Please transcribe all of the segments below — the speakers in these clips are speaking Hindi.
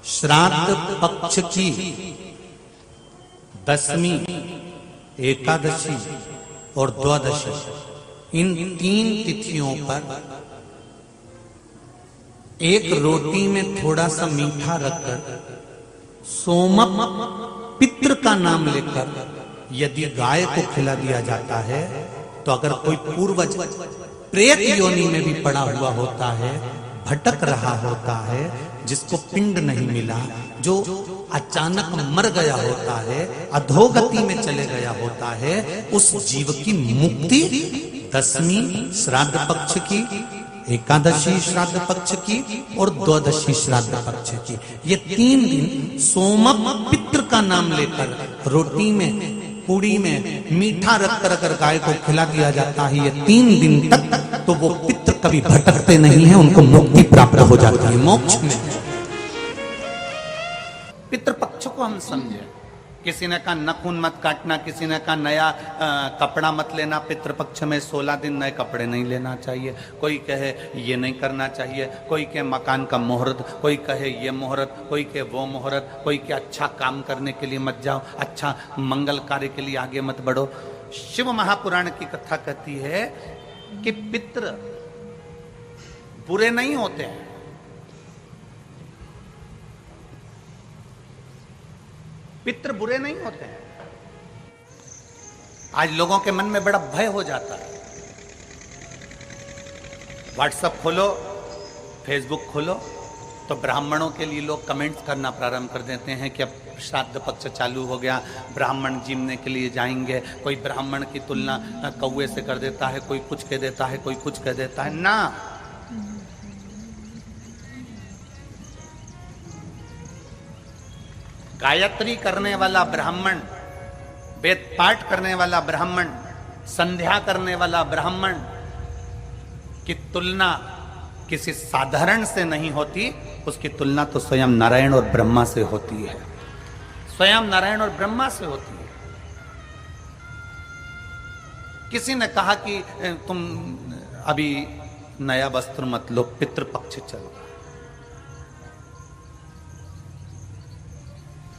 श्राद्ध पक्ष की दशमी, एकादशी और द्वादशी, इन 3 तिथियों पर एक रोटी में थोड़ा सा मीठा रखकर सोमप पितृ का नाम लेकर यदि गाय को खिला दिया जाता है तो अगर कोई पूर्वज प्रेत योनि में भी पड़ा हुआ होता है, भटक रहा होता है, जिसको पिंड नहीं मिला, जो अचानक मर गया होता है, अधोगति में चले गया होता है, उस जीव की मुक्ति दशमी श्राद्ध पक्ष की, एकादशी श्राद्ध पक्ष की और द्वादशी श्राद्ध पक्ष की, ये 3 दिन सोमप पितृ का नाम लेकर रोटी में, पूड़ी में मीठा रखकर अगर गाय को खिला दिया जाता है ये 3 दिन तक, तो वो पितृ कभी भटकते नहीं है, उनको मुक्ति प्राप्त हो जाती है मोक्ष में। पितृपक्ष को हम समझे। किसी ने कहा नखून मत काटना, किसी ने कहा नया कपड़ा मत लेना, पितृपक्ष में 16 दिन नए कपड़े नहीं लेना चाहिए, कोई कहे ये नहीं करना चाहिए, कोई कहे मकान का मुहूर्त, कोई कहे ये मुहूर्त, कोई कहे वो मुहूर्त, कोई कहे अच्छा काम करने के लिए मत जाओ, अच्छा मंगल कार्य के लिए आगे मत बढ़ो। शिव महापुराण की कथा कहती है कि पितृ बुरे नहीं होते हैं, पितृ बुरे नहीं होते हैं। आज लोगों के मन में बड़ा भय हो जाता है। व्हाट्सएप खोलो, फेसबुक खोलो तो ब्राह्मणों के लिए लोग कमेंट्स करना प्रारंभ कर देते हैं कि अब श्राद्ध पक्ष चालू हो गया, ब्राह्मण जीमने के लिए जाएंगे। कोई ब्राह्मण की तुलना कौवे से कर देता है, कोई कुछ कह देता है, कोई कुछ कह देता है। ना, गायत्री करने वाला ब्राह्मण, वेद पाठ करने वाला ब्राह्मण, संध्या करने वाला ब्राह्मण की तुलना किसी साधारण से नहीं होती, उसकी तुलना तो स्वयं नारायण और ब्रह्मा से होती है, स्वयं नारायण और ब्रह्मा से होती है। किसी ने कहा कि तुम अभी नया वस्त्र मत लो, पितृपक्ष चल रहा,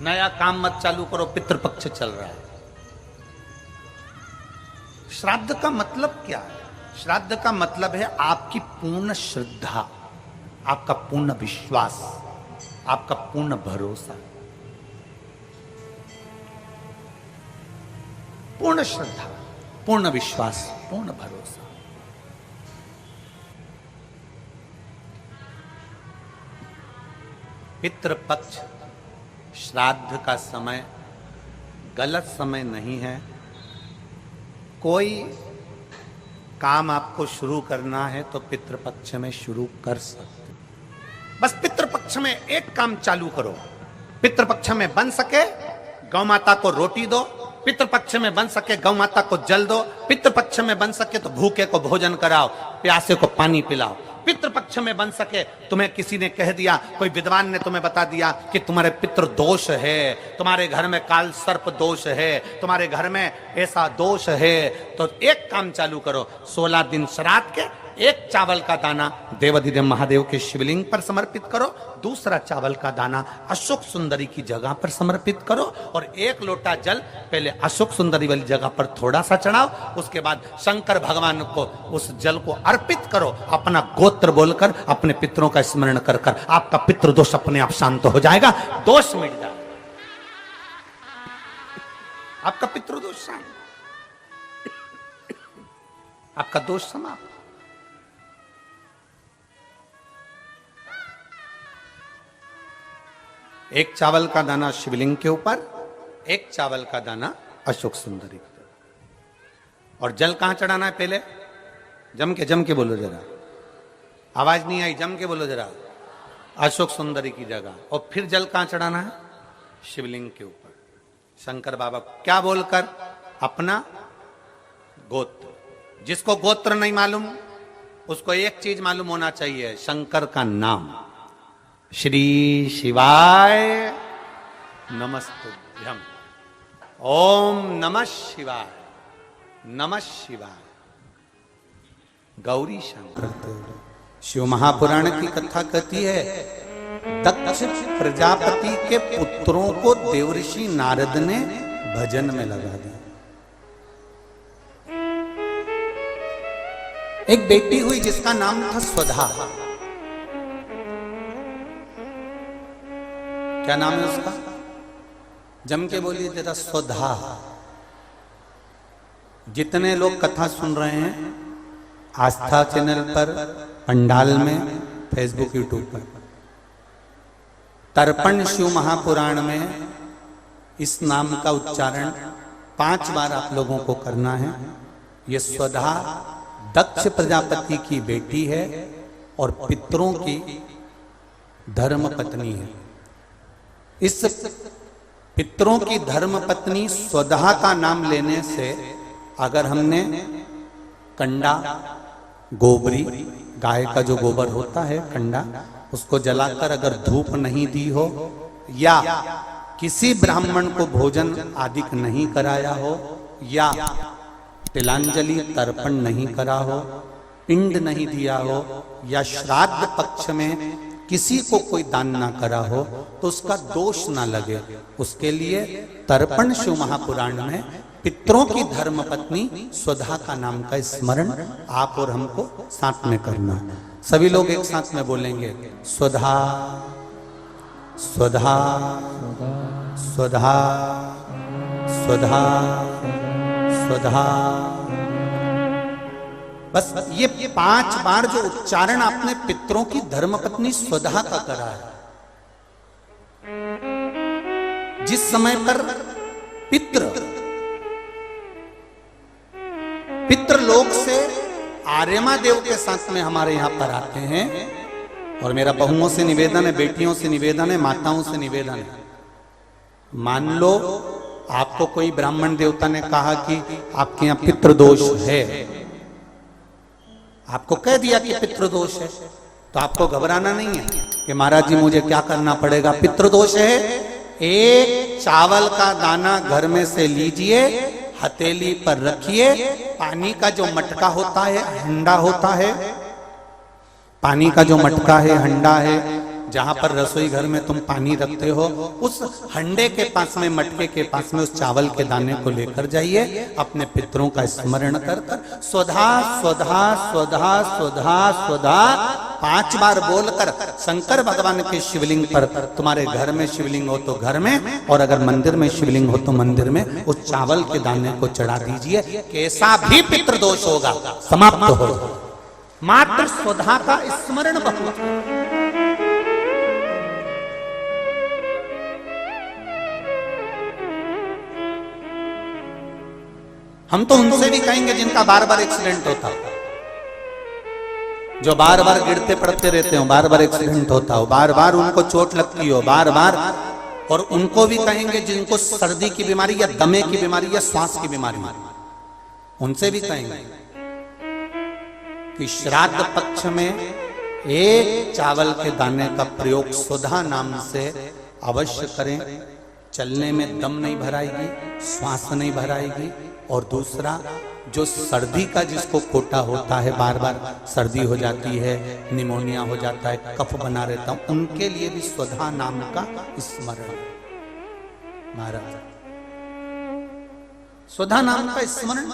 नया काम मत चालू करो, पितृपक्ष चल रहा है। श्राद्ध का मतलब क्या है? श्राद्ध का मतलब है आपकी पूर्ण श्रद्धा, आपका पूर्ण विश्वास, आपका पूर्ण भरोसा। पूर्ण श्रद्धा, पूर्ण विश्वास, पूर्ण भरोसा। पितृपक्ष श्राद्ध का समय गलत समय नहीं है। कोई काम आपको शुरू करना है तो पितृपक्ष में शुरू कर सकते। बस पितृपक्ष में एक काम चालू करो। पितृपक्ष में बन सके गौ माता को रोटी दो, पितृपक्ष में बन सके गौ माता को जल दो, पितृपक्ष में बन सके तो भूखे को भोजन कराओ, प्यासे को पानी पिलाओ। पितृपक्ष में बन सके, तुम्हें किसी ने कह दिया, कोई विद्वान ने तुम्हें बता दिया कि तुम्हारे पितृ दोष है, तुम्हारे घर में काल सर्प दोष है, तुम्हारे घर में ऐसा दोष है, तो एक काम चालू करो। 16 दिन श्राद्ध के एक चावल का दाना देवाधिदेव महादेव के शिवलिंग पर समर्पित करो, दूसरा चावल का दाना अशोक सुंदरी की जगह पर समर्पित करो और 1 लोटा जल पहले अशोक सुंदरी वाली जगह पर थोड़ा सा चढ़ाओ, उसके बाद शंकर भगवान को उस जल को अर्पित करो। अपना गोत्र बोलकर, अपने पितरों का स्मरण कर कर आपका पितृदोष अपने आप शांत हो जाएगा, दोष मिट जाएगा, आपका पितृदोष शांत, आपका दोष समाप्त। एक चावल का दाना शिवलिंग के ऊपर, एक चावल का दाना अशोक सुंदरी के ऊपर। और जल कहां चढ़ाना है? पहले जम के बोलो जरा, आवाज नहीं आई, जम के बोलो जरा। अशोक सुंदरी की जगह। और फिर जल कहां चढ़ाना है? शिवलिंग के ऊपर। शंकर बाबा क्या बोलकर? अपना गोत्र। जिसको गोत्र नहीं मालूम उसको एक चीज मालूम होना चाहिए, शंकर का नाम। श्री शिवाय नमस्तुभ्यम, ओम नमः शिवाय, नमः शिवाय। गौरी शंकर। शिव महापुराण की कथा कहती है दक्ष प्रजापति के पुत्रों को देवऋषि नारद ने भजन में लगा दिया। एक बेटी हुई जिसका नाम था स्वधा। क्या नाम है उसका? जम के बोलिए जरा, स्वधा। जितने लोग कथा सुन रहे हैं आस्था चैनल पर, पंडाल में, फेसबुक, यूट्यूब पर, तर्पण शिव महापुराण में इस नाम का उच्चारण 5 बार आप लोगों को करना है। ये स्वधा दक्ष प्रजापति की बेटी है और पितरों की धर्म पत्नी है। इस पितरों की धर्म पत्नी स्वधा का नाम लेने से अगर हमने कंडा, गोबरी, गाय का जो गोबर होता है कंडा, उसको जलाकर अगर धूप नहीं दी हो या किसी ब्राह्मण को भोजन आदि नहीं कराया हो या तिलांजलि तर्पण नहीं करा हो, पिंड नहीं दिया हो या श्राद्ध पक्ष में किसी को कोई दान ना करा हो तो उसका दोष ना लगे, उसके लिए तर्पण शिव महापुराण में पितरों की धर्म पत्नी स्वधा का नाम का स्मरण आप और हमको साथ में करना है। सभी लोग एक साथ में बोलेंगे, स्वधा स्वधा स्वधा स्वधा स्वधा। बस ये 5 बार जो उच्चारण आपने पितरों की धर्मपत्नी स्वधा का करा है, जिस समय पर पितृलोक से आर्यमा देव के साथ में हमारे यहां पर आते हैं। और मेरा बहुओं से निवेदन है, बेटियों से निवेदन है, माताओं से निवेदन है, मान लो आपको कोई ब्राह्मण देवता ने कहा कि आपके यहां पितृदोष है, आपको कह दिया कि पितृदोष है, तो आपको घबराना नहीं है कि महाराज जी मुझे क्या करना पड़ेगा। पितृदोष है, एक चावल का दाना घर में से लीजिए, हथेली पर रखिए, पानी का जो मटका होता है, हंडा होता है, पानी का जो मटका है, हंडा है, जहां पर रसोई घर में तुम पानी रखते हो, उस हंडे के पास में, मटके के पास में उस चावल के दाने को लेकर जाइए, अपने पितरों का स्मरण कर कर स्वधा स्वधा स्वधा स्वधा स्वधा 5 बार बोलकर शंकर भगवान के शिवलिंग पर, तुम्हारे घर में शिवलिंग हो तो घर में, और अगर मंदिर में शिवलिंग हो तो मंदिर में, उस चावल के दाने को चढ़ा दीजिए। कैसा भी पितृदोष होगा समाप्त हो। मात्र स्वधा का स्मरण बहुत। हम तो उनसे भी कहेंगे जिनका बार बार एक्सीडेंट होता हो, जो बार बार गिरते पड़ते रहते हो, बार बार एक्सीडेंट होता हो, बार बार उनको चोट लगती हो, बार बार, और उनको भी कहेंगे जिनको सर्दी की बीमारी या दमे की बीमारी या श्वास की बीमारी, उनसे भी कहेंगे कि श्राद्ध पक्ष में एक चावल के दाने का प्रयोग स्वधा नाम से अवश्य करें। चलने में दम नहीं भराएगी, श्वास नहीं भराएगी। और दूसरा, जो सर्दी का जिसको कोटा होता है, बार बार सर्दी हो जाती है, निमोनिया हो जाता है, कफ बना रहता हूं, उनके लिए भी स्वधा नाम का स्मरण। महाराज स्वधा नाम का स्मरण।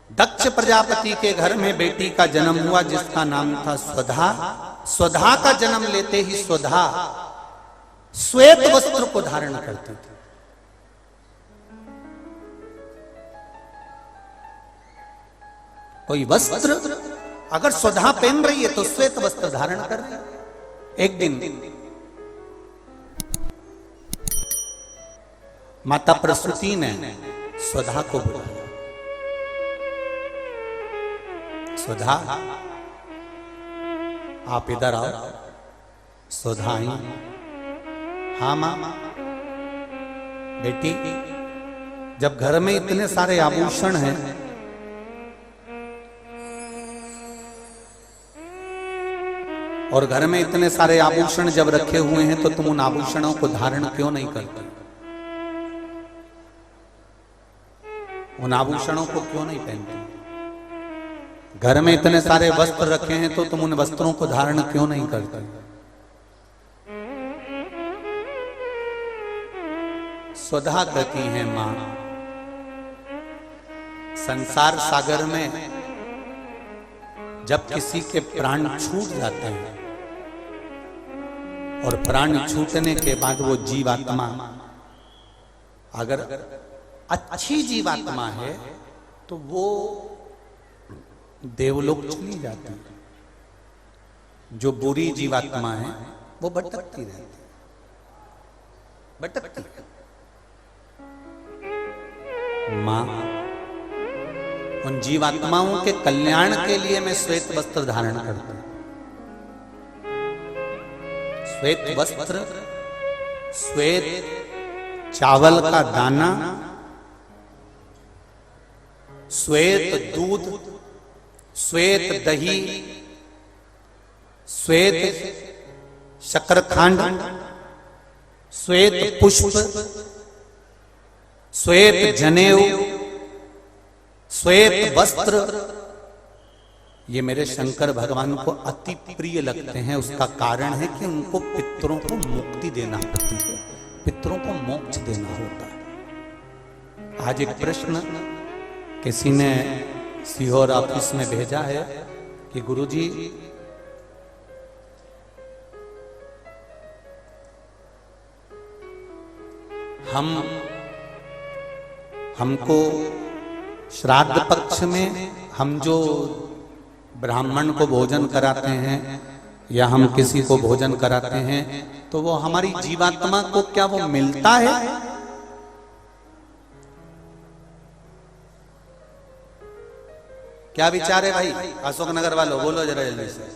दक्ष प्रजापति के घर में बेटी का जन्म हुआ जिसका नाम था स्वधा। स्वधा का जन्म लेते ही स्वधा श्वेत वस्त्र को धारण करते थे। कोई वस्त्र अगर स्वधा पहन रही है तो श्वेत वस्त्र धारण कर रही है। एक दिन माता प्रसूति ने स्वधा को बुलाया। स्वधा, आप इधर आओ। स्वधा आई। हाँ मां। बेटी, जब घर में इतने सारे आभूषण हैं, और घर में इतने सारे आभूषण जब रखे हुए हैं तो तुम उन आभूषणों को धारण क्यों नहीं करते? उन आभूषणों को क्यों नहीं पहनते? घर में इतने सारे वस्त्र रखे हैं तो तुम उन वस्त्रों को धारण क्यों नहीं करते? स्वधा कहती हैं मां, संसार सागर में जब किसी के प्राण छूट जाते हैं और प्राण छूटने के बाद वो जीवात्मा अगर अच्छी जीवात्मा है तो वो देवलोक चली जाती है, जो बुरी जीवात्मा है वो भटकती रहती है, भटकती है। मां, उन जीवात्माओं के कल्याण के लिए मैं श्वेत वस्त्र धारण करता हूं। श्वेत वस्त्र, श्वेत चावल का दाना, श्वेत दूध, श्वेत दही, श्वेत शकरखंड, श्वेत पुष्प, श्वेत जनेऊ, श्वेत वस्त्र, ये मेरे शंकर भगवान को अति प्रिय लगते हैं। उसका कारण है कि उनको पितरों को मुक्ति देना पड़ती है, पितरों को मोक्ष देना होता है। आज एक प्रश्न किसी ने सीहोर ऑफिस में भेजा है कि गुरुजी, हमको श्राद्ध पक्ष में हम जो ब्राह्मण को भोजन कराते हैं या हम किसी को भोजन कराते हैं तो वो हमारी जीवात्मा को क्या वो मिलता है? क्या विचार है भाई? अशोकनगर वालों बोलो जरा जल्दी से।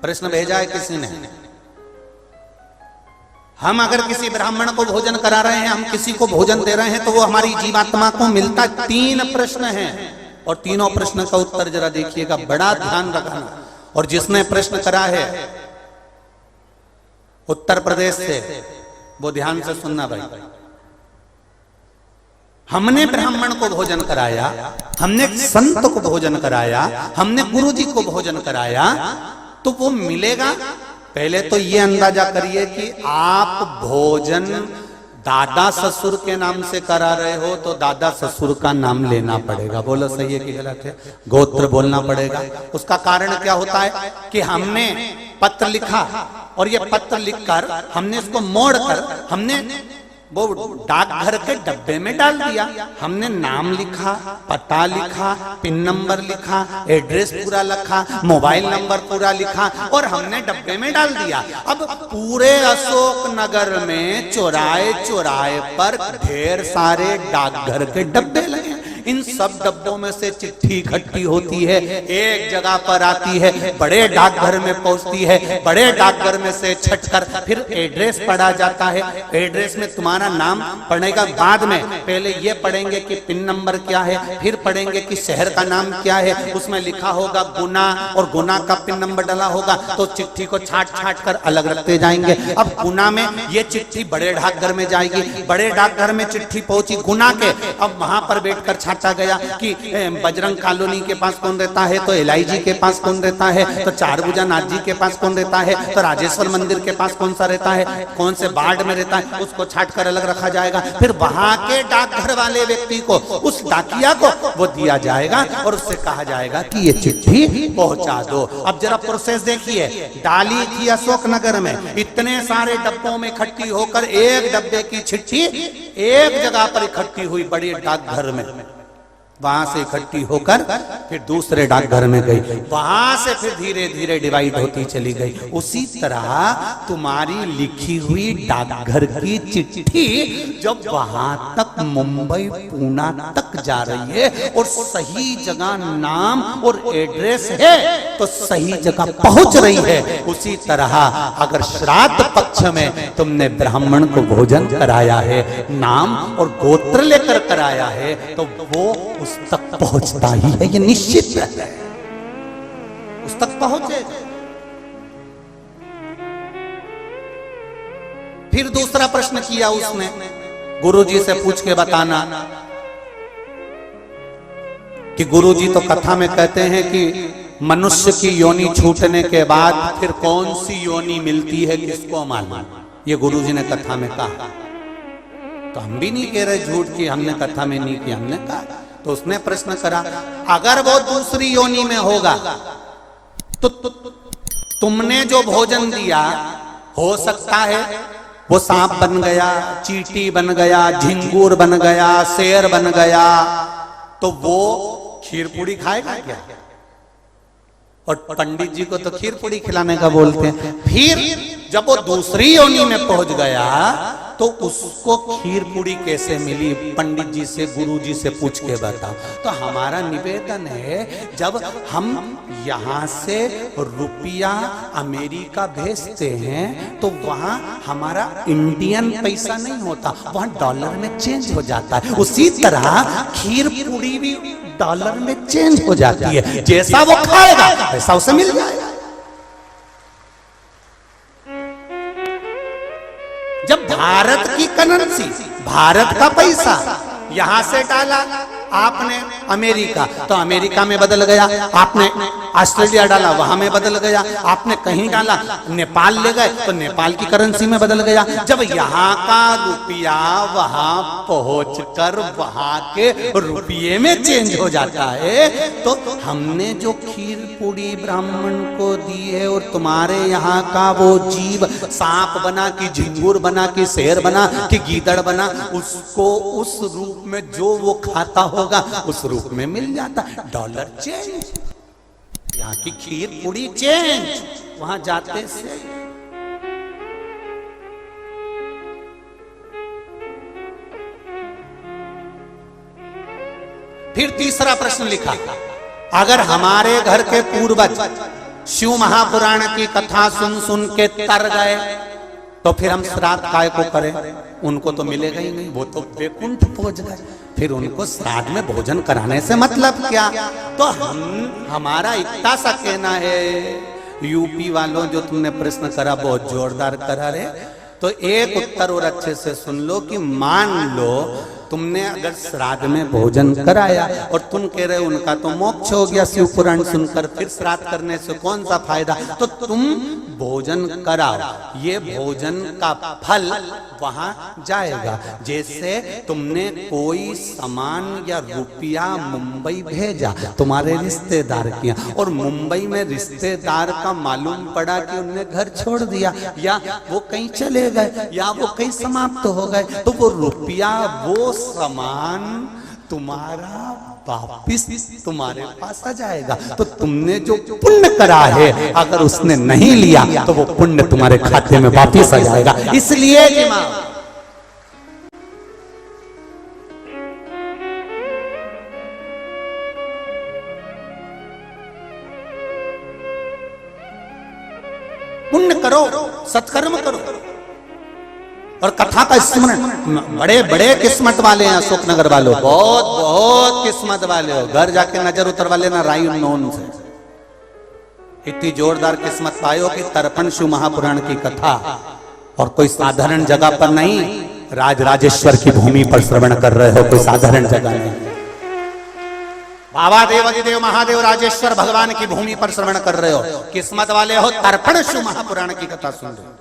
प्रश्न भेजा है किसी ने। हम अगर किसी ब्राह्मण को भोजन करा रहे हैं, हम किसी को भोजन दे रहे हैं तो वो हमारी जीवात्मा को मिलता। 3 प्रश्न हैं और तीनों प्रश्न का उत्तर जरा देखिएगा, बड़ा ध्यान रखना। और जिसने प्रश्न करा है उत्तर प्रदेश से, वो ध्यान से सुनना भाई। हमने ब्राह्मण को भोजन कराया, हमने संत को भोजन कराया, हमने गुरुजी को भोजन कराया, तो वो मिलेगा। पहले तो ये अंदाजा करिए कि आप भोजन दादा ससुर के नाम से करा रहे हो तो दादा ससुर का नाम लेना पड़ेगा। बोलो सही है कि गलत है? गोत्र बोलना पड़ेगा। उसका कारण क्या होता है कि हमने पत्र लिखा और ये पत्र लिखकर हमने इसको मोड़कर हमने वो डाकघर के डब्बे में डाल दिया। हमने नाम लिखा, पता लिखा, पिन नंबर लिखा, एड्रेस पूरा लिखा, मोबाइल नंबर पूरा लिखा और हमने डब्बे में डाल दिया। अब पूरे अशोक नगर में चौराहे चौराहे पर ढेर सारे डाकघर के डब्बे लगे। इन सब डब्बों में से चिट्ठी इकट्ठी होती है, एक जगह पर आती है, बड़े डाकघर में पहुंचती है, बड़े डाकघर में से छटकर फिर एड्रेस पढ़ा जाता है। एड्रेस में तुम्हारा नाम पढ़ने का बाद में पहले ये पढ़ेंगे कि पिन नंबर क्या है, फिर पढ़ेंगे कि शहर का नाम क्या है। उसमें लिखा होगा गुना और गुना का पिन नंबर डाला होगा तो चिट्ठी को छाट छाट कर अलग रखते जाएंगे। अब गुना में ये चिट्ठी बड़े डाकघर में जाएगी, बड़े डाकघर में चिट्ठी पहुंची गुना के। अब वहां पर बैठकर छाटा गया कि बजरंग कॉलोनी के पास कौन रहता है, तो एलआईजी के पास कौन रहता है, तो चारभुजा नाथ जी के पास कौन रहता है, तो राजेश्वर मंदिर के पास कौन सा रहता है, कौन से वार्ड में रहता है, उसको छाट कर अलग रखा जाएगा। फिर वहां के डाकघर वाले व्यक्ति को, उस डाकिया को वो दिया जाएगा और उससे कहा जाएगा कि ये चिट्ठी पहुंचा दो। अब जरा प्रोसेस देखिए, डाली थी अशोकनगर में, इतने सारे डब्बों में इकट्ठी होकर एक डब्बे की चिट्ठी एक जगह पर इकट्ठी हुई बड़ी डाकघर में। वहां से इकट्ठी होकर फिर दूसरे डाकघर में गई, वहां से फिर धीरे धीरे डिवाइड होती चली गई। उसी तरह तुम्हारी लिखी हुई डाकघर की चिट्ठी जब वहां तक मुंबई पूना तक जा रही है और सही जगह नाम और एड्रेस है तो सही जगह पहुंच रही है। उसी तरह अगर श्राद्ध पक्ष में तुमने ब्राह्मण को भोजन कराया है, नाम और गोत्र लेकर कराया है, तो वो उस तक पहुंचता ही है, ये निश्चित है, उस तक पहुंचेगा। फिर दूसरा प्रश्न किया उसने, गुरुजी से पूछ के बताना कि गुरुजी तो कथा में कहते हैं कि मनुष्य की योनि छूटने के बाद फिर कौन सी योनि मिलती है किसको मालूम। ये गुरुजी ने कथा में कहा। तो हम भी नहीं कह रहे झूठ कि हमने कथा में नहीं किया, हमने कहा। तो उसने प्रश्न करा, अगर वो दूसरी योनि में होगा तो तुमने जो भोजन दिया, हो सकता है वो सांप बन गया, चींटी बन गया, झिंगूर बन गया, शेर बन गया, तो वो खीर पूड़ी खाएगा क्या? और पंडित जी को तो खीर पूड़ी खिलाने का बोलते हैं। फिर जब वो दूसरी योनि में पहुंच गया तो उसको खीर पूड़ी कैसे मिली? पंडित जी से, गुरु जी से पूछ के बताओ। तो हमारा निवेदन है, जब हम यहां से रुपया अमेरिका भेजते हैं तो वहां हमारा इंडियन पैसा नहीं होता, वहां डॉलर में चेंज हो जाता है। उसी तरह खीर पूड़ी भी डॉलर में चेंज हो जाती है, जैसा वो खाएगा वैसा उसे मिल जाएगा। जब भारत की करेंसी, भारत का पैसा यहां से डाला आपने अमेरिका, तो अमेरिका में बदल गया, आपने ऑस्ट्रेलिया डाला वहां में बदल गया, आपने कहीं डाला नेपाल ले गए तो नेपाल की करेंसी में बदल गया। जब यहाँ का रुपया वहां पहुंचकर वहां के रुपये में चेंज हो जाता है, तो हमने जो खीर पूड़ी ब्राह्मण को दी है और तुम्हारे यहाँ का वो जीव सांप बना कि झिंगुर बना कि शेर बना कि गीदड़ बना, उसको उस रूप में जो वो खाता होगा उस रूप में मिल जाता। डॉलर चेंज, यहाँ की खीर पूड़ी चेंज, वहां जाते से। फिर तीसरा प्रश्न लिखा, अगर हमारे घर के पूर्वज शिव महापुराण की कथा सुन सुन के तर गए तो फिर हम श्राद्ध काय को करें? उनको तो मिलेगा ही नहीं, वो तो वैकुंठ पहुंच गए, फिर उनको श्राद्ध में भोजन कराने से मतलब क्या? तो हमारा इतना सा कहना है, यूपी वालों जो तुमने प्रश्न करा बहुत जोरदार करा रे, तो एक उत्तर और अच्छे से सुन लो कि मान लो तुमने अगर श्राद्ध में भोजन कराया और तुम कह रहे हो उनका तो मोक्ष हो गया शिव पुराण सुनकर, फिर श्राद्ध करने से कौन सा फायदा? तो तुम भोजन कराओ, ये भोजन का फल वहां जाएगा। जैसे तुमने कोई सामान या रुपया मुंबई भेजा तुम्हारे रिश्तेदार किया, और मुंबई में रिश्तेदार का मालूम पड़ा कि उनने घर छोड़ दिया, या वो कहीं चले गए, या वो कहीं समाप्त हो गए, तो वो रुपया, वो सामान तुम्हारा वापिस तुम्हारे पास आ जाएगा। तो तुमने जो पुण्य करा है, अगर उसने नहीं लिया तो वो पुण्य तुम्हारे खाते में वापिस आ जाएगा। इसलिए पुण्य करो, सत्कर्म करो। और कथा का स्मरण, बड़े बड़े किस्मत वाले हैं अशोकनगर वालों, बहुत बहुत किस्मत वाले हो, घर जाके नजर उतरवा लेना राई उन्नोन से। इतनी जोरदार किस्मत पायो कि तर्पण शिव महापुराण की कथा, और कोई साधारण जगह पर नहीं, राजराजेश्वर की भूमि पर श्रवण कर रहे हो, कोई साधारण जगह नहीं। बाबा देवादिदेव महादेव राजेश्वर भगवान की भूमि पर श्रवण कर रहे हो, किस्मत वाले हो, तर्पण शिव महापुराण की कथा सुन रहे हो।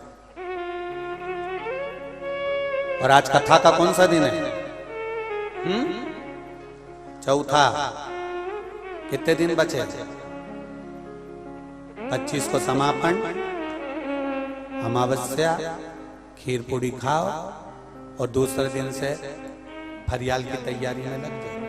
और आज कथा का कौन सा दिन है? चौथा। कितने दिन बचे? 25 को समापन, अमावस्या, खीर पूड़ी खाओ और दूसरे दिन से फरियाल की तैयारी में लग जाओ।